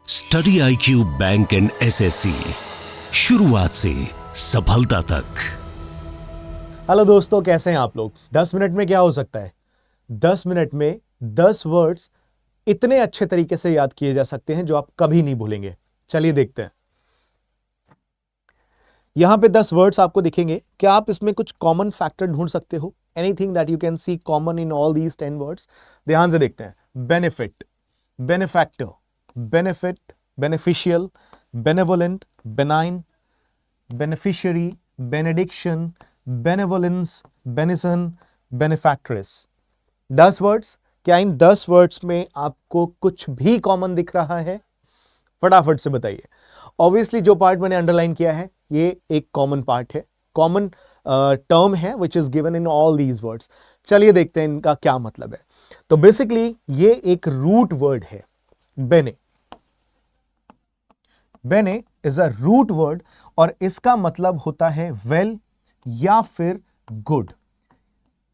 Study IQ bank and SSC, शुरुआत से सफलता तक। हेलो दोस्तों, कैसे हैं आप लोग। 10 मिनट में क्या हो सकता है। 10 मिनट में 10 वर्ड्स इतने अच्छे तरीके से याद किए जा सकते हैं जो आप कभी नहीं भूलेंगे। चलिए देखते हैं। यहां पे 10 वर्ड्स आपको दिखेंगे। क्या आप इसमें कुछ कॉमन फैक्टर ढूंढ सकते हो? Anything that you can see common in all these 10 words. ध्यान से देखते हैं। Benefit, benefactor, benefit, beneficial, benevolent, benign, beneficiary, benediction, benevolence, benison, benefactress. 10 words. क्या इन 10 वर्ड्स में आपको कुछ भी कॉमन दिख रहा है? फटाफट से बताइए। ऑब्वियसली जो पार्ट मैंने अंडरलाइन किया है ये एक कॉमन पार्ट है, कॉमन टर्म है which is given in all these words. चलिए देखते हैं इनका क्या मतलब है। तो बेसिकली ये एक रूट वर्ड है, बेने। बेने इज अ रूट वर्ड और इसका मतलब होता है वेल या फिर गुड।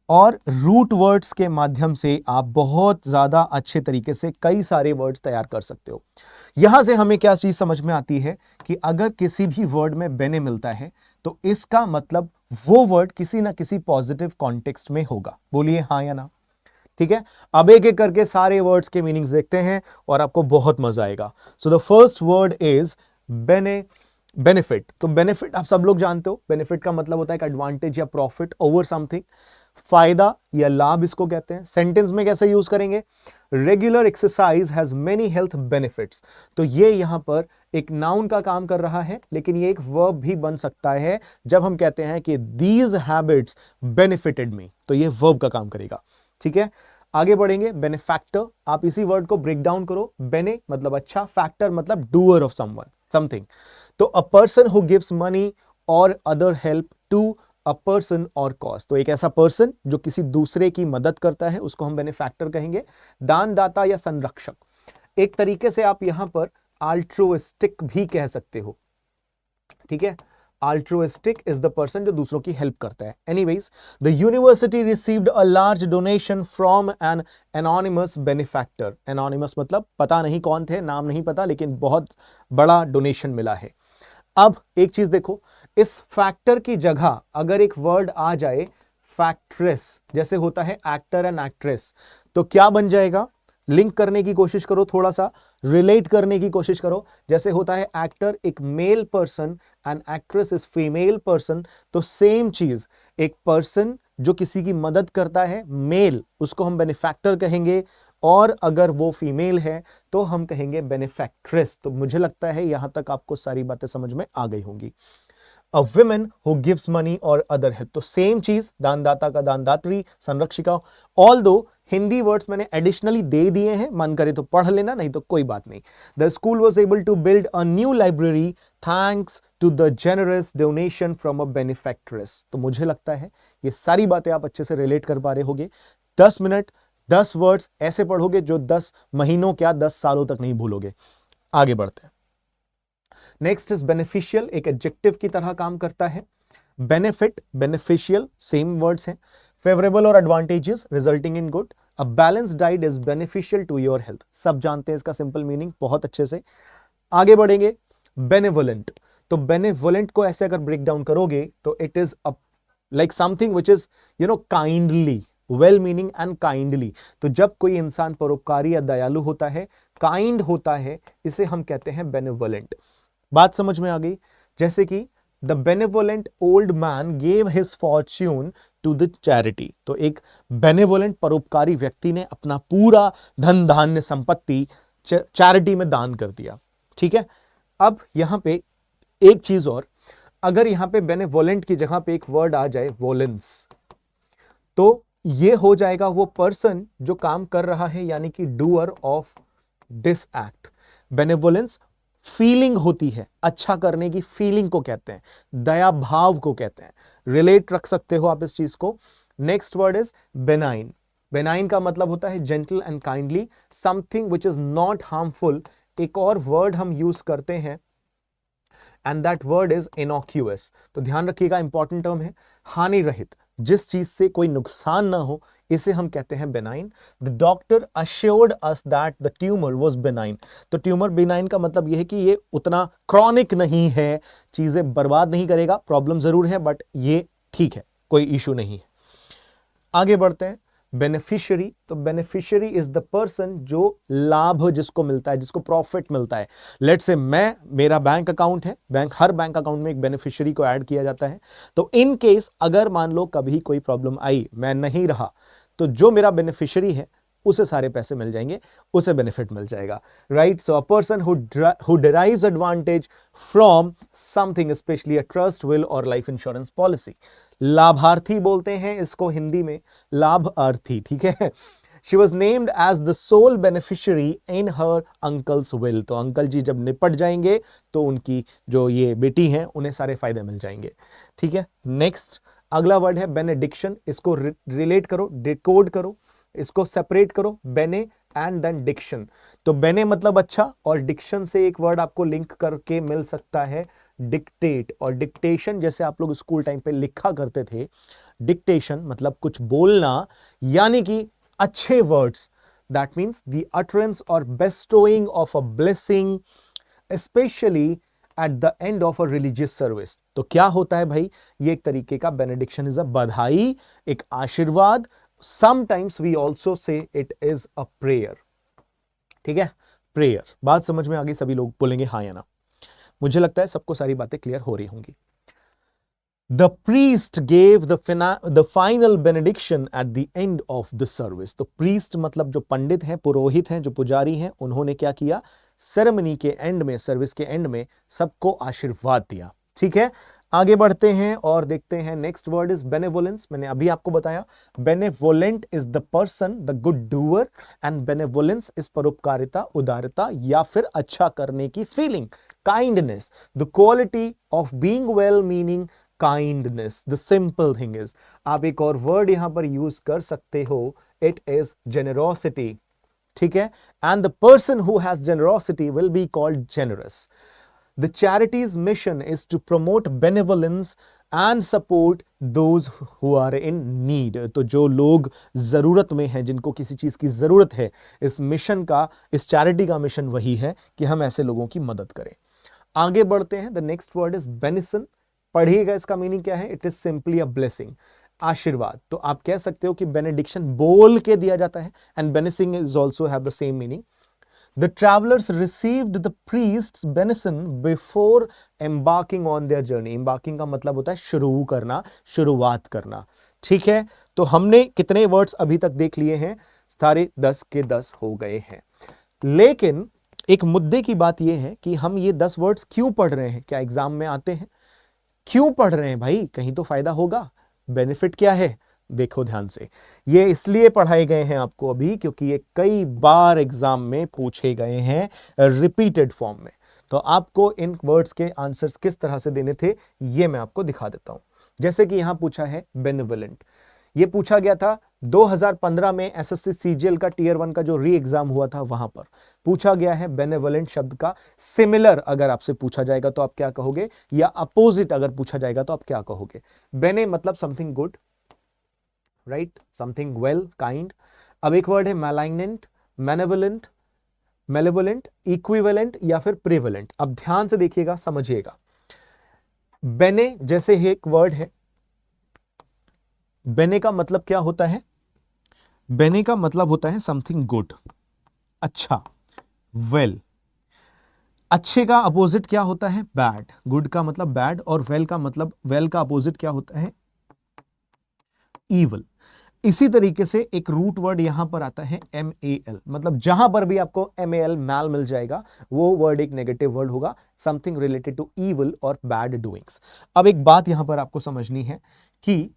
और रूट वर्ड्स के माध्यम से आप बहुत ज्यादा अच्छे तरीके से कई सारे वर्ड्स तैयार कर सकते हो। यहां से हमें क्या चीज समझ में आती है कि अगर किसी भी वर्ड में बेने मिलता है तो इसका मतलब वो वर्ड किसी ना किसी पॉजिटिव कॉन्टेक्स्ट में होगा। बोलिए हाँ या ना। ठीक है, अब एक एक करके सारे वर्ड्स के मीनिंग्स देखते हैं और आपको बहुत मजा आएगा। So the first word is बेने, बेनिफिट। तो बेनिफिट आप सब लोग जानते हो। बेनिफिट का मतलब होता है एडवांटेज या प्रॉफिट ओवर समथिंग, फायदा या लाभ इसको कहते हैं। सेंटेंस में कैसे यूज करेंगे? Regular exercise has many health benefits. तो ये यहां पर एक नाउन का काम कर रहा है, लेकिन ये एक वर्ब भी बन सकता है। जब हम कहते हैं कि दीज हैबिट्स बेनिफिटेड मी, तो ये वर्ब का काम करेगा। ठीक है, आगे बढ़ेंगे। बेनिफैक्टर, आप इसी वर्ड को ब्रेक डाउन करो। बेने मतलब अच्छा, फैक्टर मतलब डूअर ऑफ समवन, समथिंग। तो a person who gives money or other help to a person or cause. तो एक ऐसा पर्सन जो किसी दूसरे की मदद करता है उसको हम बेनिफैक्टर कहेंगे। दानदाता या संरक्षक, एक तरीके से आप यहां पर अल्ट्रुइस्टिक भी कह सकते हो। ठीक है, altruistic is the person जो दूसरों की हेल्प करता है। Anyways, the university received a large donation from an anonymous benefactor. Anonymous मतलब पता नहीं कौन थे, नाम नहीं पता, लेकिन बहुत बड़ा डोनेशन मिला है। अब एक चीज देखो, इस फैक्टर की जगह अगर एक वर्ड आ जाए फैक्ट्रेस, जैसे होता है एक्टर एंड एक्ट्रेस, तो क्या बन जाएगा? लिंक करने की कोशिश करो, थोड़ा सा रिलेट करने की कोशिश करो। जैसे होता है एक्टर एक male person and actress is female person, तो सेम चीज एक पर्सन जो किसी की मदद करता है मेल, उसको हम बेनिफैक्टर कहेंगे, और अगर वो फीमेल है तो हम कहेंगे बेनिफैक्ट्रेस। तो मुझे लगता है यहां तक आपको सारी बातें समझ में आ गई होंगी। A women who gives money or other help, तो सेम चीज, दानदाता का दानदात्री, संरक्षिका। ऑल दो हिंदी वर्ड्स मैंने एडिशनली दे दिए हैं, मन करे तो पढ़ लेना, नहीं तो कोई बात नहीं। The school was able to build a new library thanks to the generous donation from a benefactress. तो मुझे लगता है ये सारी बातें आप अच्छे से रिलेट कर पा रहे होगे। 10 मिनट 10 वर्ड्स ऐसे पढ़ोगे जो 10 महीनों क्या 10 सालों तक नहीं भूलोगे। आगे बढ़ते हैं। नेक्स्ट इज बेनिफिशियल, एक एडजेक्टिव की तरह काम करता है। बेनिफिट, बेनिफिशियल, सेम वर्ड्स हैं। फेवरेबल और advantages, resulting in good. A balance diet is beneficial to your health. सब जानते हैं इसका सिंपल मीनिंग बहुत अच्छे से। आगे बढ़ेंगे। बेनेवोलेंट, तो बेनेवोलेंट को ऐसे अगर ब्रेक डाउन करोगे तो it is a like something which is kindly, well meaning and kindly. तो जब कोई इंसान परोपकारी या दयालु होता है, काइंड होता है, इसे हम कहते हैं बेनेवोलेंट। बात समझ में आ गई? जैसे कि the benevolent old man gave his fortune to the charity, तो एक बेनेवोलेंट परोपकारी व्यक्ति ने अपना पूरा धन धान्य संपत्ति चैरिटी में दान कर दिया। ठीक है, अब यहां पे एक चीज और, अगर यहां पे बेनेवोलेंट की जगह पे एक वर्ड आ जाए वोलेंस, तो ये हो जाएगा वो पर्सन जो काम कर रहा है, यानी कि doer of this act. Benevolence feeling होती है, अच्छा करने की फीलिंग को कहते हैं, दया भाव को कहते हैं। रिलेट रख सकते हो आप इस चीज को। Next word is benign. Benign का मतलब होता है gentle and kindly, something which is not harmful. एक और वर्ड हम यूज करते हैं एंड दैट वर्ड इज इनॉक्यूअस। तो ध्यान रखिएगा, इंपॉर्टेंट टर्म है, हानि रहित, जिस चीज से कोई नुकसान ना हो, इसे हम कहते हैं benign. The doctor assured us that the tumour was benign. तो ट्यूमर बेनाइन का मतलब यह है कि ये उतना क्रॉनिक नहीं है, चीजें बर्बाद नहीं करेगा, प्रॉब्लम जरूर है बट ये ठीक है, कोई इशू नहीं है। आगे बढ़ते हैं। बेनिफिशियरी, तो बेनिफिशियरी इज द पर्सन जो लाभ जिसको मिलता है, जिसको प्रॉफिट मिलता है। लेट्स से मेरा बैंक अकाउंट है, हर बैंक अकाउंट में एक बेनिफिशियरी को ऐड किया जाता है। तो इन केस अगर मान लो कभी कोई प्रॉब्लम आई, मैं नहीं रहा, तो जो मेरा बेनिफिशियरी है उसे सारे पैसे मिल जाएंगे, उसे बेनिफिट मिल जाएगा, right. So a person who derives advantage from something, specially a trust, will or life insurance policy. लाभार्थी बोलते हैं इसको हिंदी में, लाभार्थी, ठीक है। She was named as the sole beneficiary in her uncle's will. तो अंकल जी जब निपट जाएंगे तो उनकी जो ये बेटी हैं उन्हें सारे फायदे मिल जाएंगे, ठीक है। नेक्स्ट अगला वर्ड है बेनेडिक्शन। इसको रिलेट करो, डिकोड करो, इसको सेपरेट करो, बेने एंड देन डिक्शन। तो बेने मतलब अच्छा, और डिक्शन से एक वर्ड आपको लिंक करके मिल सकता है डिक्टेट और डिक्टेशन। जैसे आप लोग स्कूल टाइम पे लिखा करते थे, डिक्टेशन मतलब कुछ बोलना, यानी कि अच्छे words, that means the utterance or bestowing of a blessing especially at the end of a religious service. तो क्या होता है भाई, ये एक तरीके का बेनेडिक्शन इज अ बधाई, एक आशीर्वाद। Sometimes we also say it is a prayer, ठीक है, प्रेयर। बात समझ में आ गई? सभी लोग बोलेंगे हाँ या ना। मुझे लगता है सबको सारी बातें क्लियर हो रही होंगी। The priest gave the final benediction at the end of the service। तो priest मतलब जो पंडित हैं, पुरोहित हैं, जो पुजारी हैं, उन्होंने क्या किया, सेरेमनी के एंड में, सर्विस के एंड में सबको आशीर्वाद दिया, ठीक है। आगे बढ़ते हैं और देखते हैं। Next word is benevolence. मैंने अभी आपको बताया benevolent is the person, the good doer, and benevolence is परोपकारिता, उदारता या फिर अच्छा करने की feeling, kindness, the quality of being well meaning kindness. The simple thing is, आप एक और वर्ड यहां पर यूज कर सकते हो, इट इज जेनरोसिटी, ठीक है। And the person who has generosity will be called generous. The charity's mission is to promote benevolence and support those who are in need। तो जो लोग जरूरत में हैं, जिनको किसी चीज की जरूरत है, इस मिशन का, इस चैरिटी का मिशन वही है कि हम ऐसे लोगों की मदद करें। आगे बढ़ते हैं। The next word is बेनिसन। पढ़िएगा, इसका मीनिंग क्या है, it is simply a blessing, आशीर्वाद। तो आप कह सकते हो कि बेनेडिक्शन बोल के दिया जाता है, and benison is also have the same meaning. The travelers received the priest's benison before embarking on their journey। embarking का मतलब होता है शुरू करना, शुरुआत करना, ठीक है। तो हमने कितने वर्ड्स अभी तक देख लिए हैं, सारे 10 के 10 हो गए हैं। लेकिन एक मुद्दे की बात यह है कि हम ये 10 वर्ड्स क्यों पढ़ रहे हैं, क्या एग्जाम में आते हैं? क्यों पढ़ रहे हैं भाई, कहीं तो फायदा होगा, बेनिफिट क्या है? देखो ध्यान से, ये इसलिए पढ़ाए गए हैं आपको अभी क्योंकि ये कई बार एग्जाम में पूछे गए हैं रिपीटेड फॉर्म में। तो आपको इन वर्ड्स के आंसर्स किस तरह से देने थे ये मैं आपको दिखा देता हूं। जैसे कि यहां पूछा है बेनेवोलेंट, ये पूछा गया था 2015 में एसएससी सीजीएल का टीयर 1 का जो री एग्जाम हुआ था, वहां पर पूछा गया है बेनेवोलेंट शब्द का सिमिलर अगर आपसे पूछा जाएगा तो आप क्या कहोगे, या अपोजिट अगर पूछा जाएगा तो आप क्या कहोगे। बेने मतलब something good, right, something well, kind. अब एक वर्ड है मैलाइग्नेंट, मैनेवोलेंट, मेलेवोलेंट, इक्विवेलेंट या फिर प्रेवलेंट। अब ध्यान से देखिएगा, समझिएगा। बेने जैसे ही एक वर्ड है, बेने का मतलब क्या होता है, बेने का मतलब होता है समथिंग गुड, अच्छा, वेल। अच्छे का अपोजिट क्या होता है, बैड। गुड का मतलब बैड, और वेल का मतलब, वेल का अपोजिट क्या होता है, ईवल। इसी तरीके से एक रूट वर्ड यहां पर आता है MAL, मतलब जहां पर भी आपको MAL मैल मिल जाएगा वो वर्ड एक नेगेटिव वर्ड होगा, समथिंग रिलेटेड टू ईवल और बैड डूइंग्स। अब एक बात यहां पर आपको समझनी है कि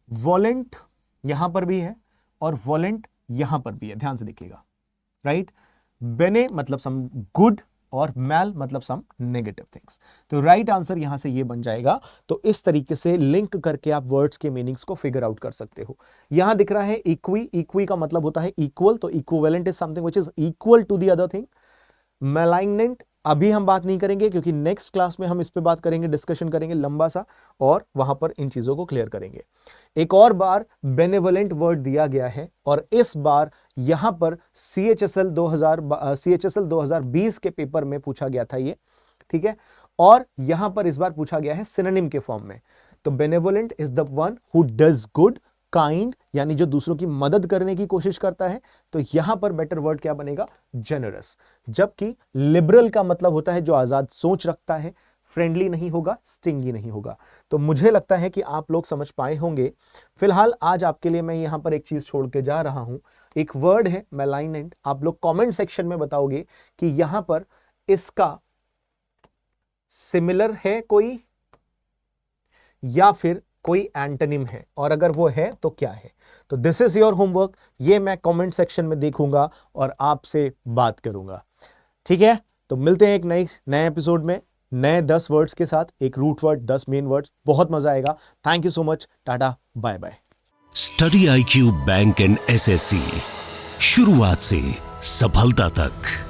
वॉलेंट यहां पर भी है और वॉलेंट यहां पर भी है, ध्यान से देखिएगा, राइट। बेने मतलब सम गुड और मैल मतलब सम नेगेटिव थिंग्स। तो राइट आंसर यहां से ये बन जाएगा। तो इस तरीके से लिंक करके आप वर्ड्स के मीनिंग्स को फिगर आउट कर सकते हो। यहां दिख रहा है इक्वी, इक्वी का मतलब होता है इक्वल, तो equivalent is something which is equal to the other thing. Malignant अभी हम बात नहीं करेंगे क्योंकि नेक्स्ट क्लास में हम इस पे बात करेंगे, डिस्कशन करेंगे लंबा सा, और वहां पर इन चीजों को क्लियर करेंगे। एक और बार बेनेवोलेंट वर्ड दिया गया है और इस बार यहां पर CHSL 2020 के पेपर में पूछा गया था ये, ठीक है, और यहां पर इस बार पूछा गया है सिनोनिम के फॉर्म में। तो benevolent is the one who does good, kind यानी जो दूसरों की मदद करने की कोशिश करता है, तो यहां पर बेटर वर्ड क्या बनेगा, जेनरस। जबकि लिबरल का मतलब होता है जो आजाद सोच रखता है, फ्रेंडली नहीं होगा, स्टिंगी नहीं होगा। तो मुझे लगता है कि आप लोग समझ पाए होंगे। फिलहाल आज आपके लिए मैं यहां पर एक चीज छोड़ के जा रहा हूं, एक वर्ड है मैलाइनेंट। आप लोग कमेंट सेक्शन में बताओगे कि यहां पर इसका सिमिलर है कोई या फिर कोई एंटोनिम है, और अगर वो है तो क्या है। तो दिस इज योर होमवर्क, ये मैं कमेंट सेक्शन में देखूंगा और आपसे बात करूंगा, ठीक है। तो मिलते हैं एक नए एपिसोड में नए 10 वर्ड्स के साथ, एक रूट वर्ड, 10 मेन वर्ड्स, बहुत मजा आएगा। Thank you so much, tata bye bye. Study IQ bank and SSC, शुरुआत से सफलता तक।